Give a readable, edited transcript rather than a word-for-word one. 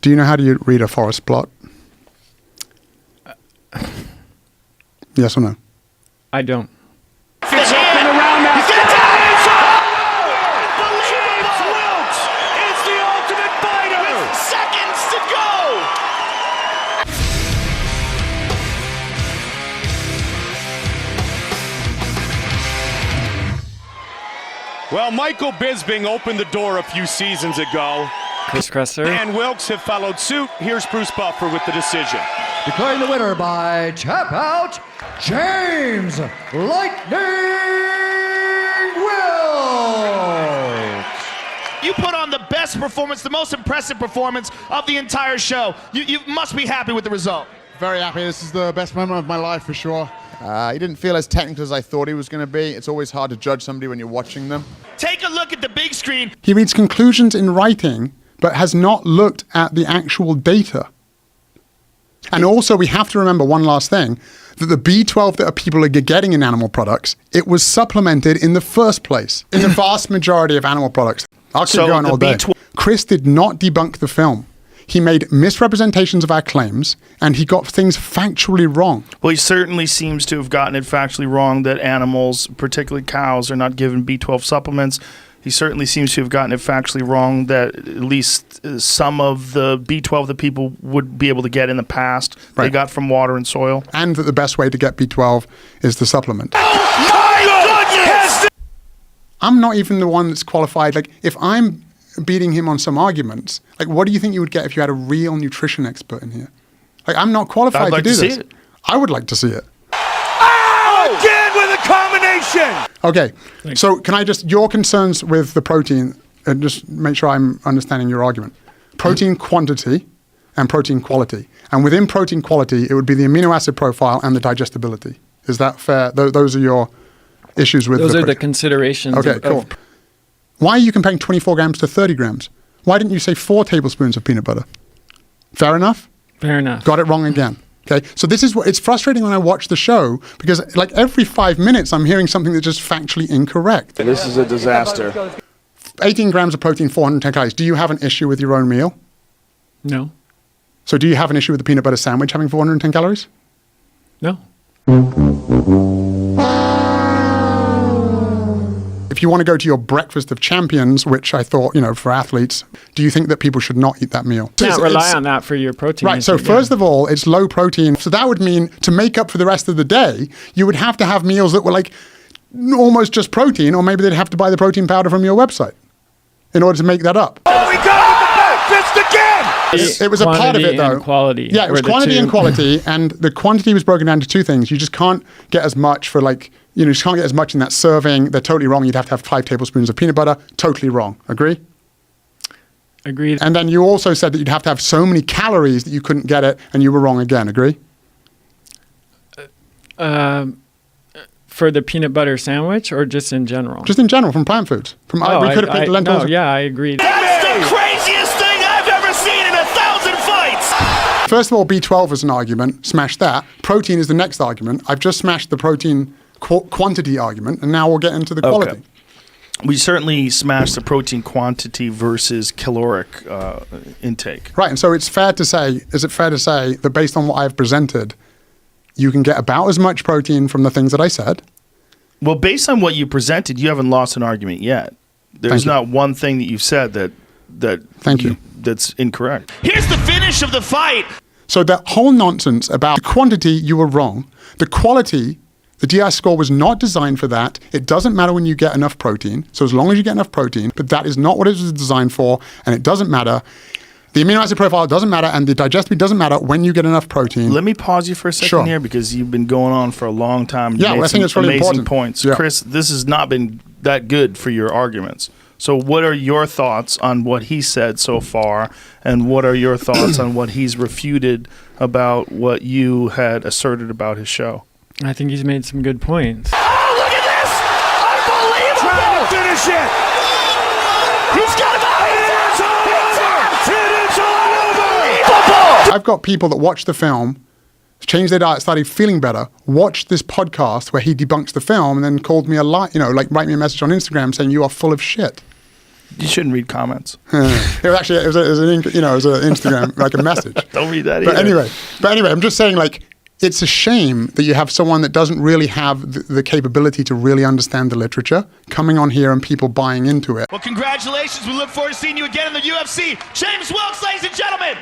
Do you know how to read a forest plot? Yes or no? I don't. He's up and around now. He's going to tell it! James Wilks is the ultimate fighter with seconds to go. Well, Michael Bisping opened the door a few seasons ago. Chris Kresser. And Wilkes have followed suit. Here's Bruce Buffer with the decision. Declaring the winner by tap out, James Lightning Wilks. You put on the best performance, the most impressive performance of the entire show. You must be happy with the result. Very happy. This is the best moment of my life for sure. He didn't feel as technical as I thought he was going to be. It's always hard to judge somebody when you're watching them. Take a look at the big screen. He reads conclusions in writing, but has not looked at the actual data. And also, we have to remember one last thing, that the B12 that people are getting in animal products, it was supplemented in the first place, in the vast majority of animal products. I'll keep going all day. Chris did not debunk the film. He made misrepresentations of our claims, and he got things factually wrong. Well, he certainly seems to have gotten it factually wrong that animals, particularly cows, are not given B12 supplements. He certainly seems to have gotten it factually wrong that at least some of the B12 that people would be able to get in the past, they got from water and soil. And that the best way to get B12 is the supplement. Oh, my goodness! I'm not even the one that's qualified. Like, if I'm beating him on some arguments, like, what do you think you would get if you had a real nutrition expert in here? Like, I'm not qualified to do this. See it. I would like to see it. Oh! Again with a combination! Okay, so can I just, your concerns with the protein, and just make sure I'm understanding your argument. Protein quantity and protein quality. And within protein quality, it would be the amino acid profile and the digestibility. Is that fair? Those are your issues with Those the are the considerations. Okay, cool. Why are you comparing 24 grams to 30 grams? Why didn't you say 4 tablespoons of peanut butter? Fair enough? Fair enough. Got it wrong again. Okay, so this is what, it's frustrating when I watch the show because like every 5 minutes I'm hearing something that's just factually incorrect. This is a disaster. 18 grams of protein, 410 calories. Do you have an issue with your own meal? No. So do you have an issue with the peanut butter sandwich having 410 calories? No. If you want to go to your breakfast of champions, which I thought, for athletes, do you think that people should not eat that meal? Can't rely on that for your protein. Right, so first of all, it's low protein. So that would mean to make up for the rest of the day, you would have to have meals that were like almost just protein, or maybe they'd have to buy the protein powder from your website in order to make that up. Oh, we got it! The back fist again! It was a part of it, though. And quality. Yeah, it was quantity and quality, and the quantity was broken down to 2 things. You just can't get as much for you just can't get as much in that serving. They're totally wrong. You'd have to have 5 tablespoons of peanut butter. Totally wrong. Agree? Agreed. And then you also said that you'd have to have so many calories that you couldn't get it, and you were wrong again. Agree? For the peanut butter sandwich, or just in general? Just in general, from plant foods. We could have picked lentils. No, yeah, I agreed. That's the craziest thing I've ever seen in 1,000 fights! First of all, B12 is an argument. Smash that. Protein is the next argument. I've just smashed the protein quantity argument, and now we'll get into the quality. Okay. We certainly smashed the protein quantity versus caloric intake. Right, and so is it fair to say that based on what I've presented, you can get about as much protein from the things that I said? Well, based on what you presented, you haven't lost an argument yet. There's not one thing that you've said that's incorrect. Here's the finish of the fight. So that whole nonsense about the quantity, you were wrong. The quality, the DI score was not designed for that. It doesn't matter when you get enough protein. So as long as you get enough protein, but that is not what it was designed for, and it doesn't matter. The amino acid profile doesn't matter, and the digestibility doesn't matter when you get enough protein. Let me pause you for a second here, because you've been going on for a long time. Yeah, I think it's really amazing important. Points. Yeah. Chris, this has not been that good for your arguments. So what are your thoughts on what he said so far, and what are your thoughts on what he's refuted about what you had asserted about his show? I think he's made some good points. Oh, look at this! Unbelievable! Trying to finish it! He's got it! It's all over! I've got people that watch the film, changed their diet, started feeling better, watched this podcast where he debunks the film, and then called me a lie, write me a message on Instagram saying you are full of shit. You shouldn't read comments. It was an Instagram, like a message. Don't read that But either. anyway, I'm just saying, like, it's a shame that you have someone that doesn't really have the capability to really understand the literature coming on here and people buying into it. Well, congratulations. We look forward to seeing you again in the UFC. James Wilks, ladies and gentlemen.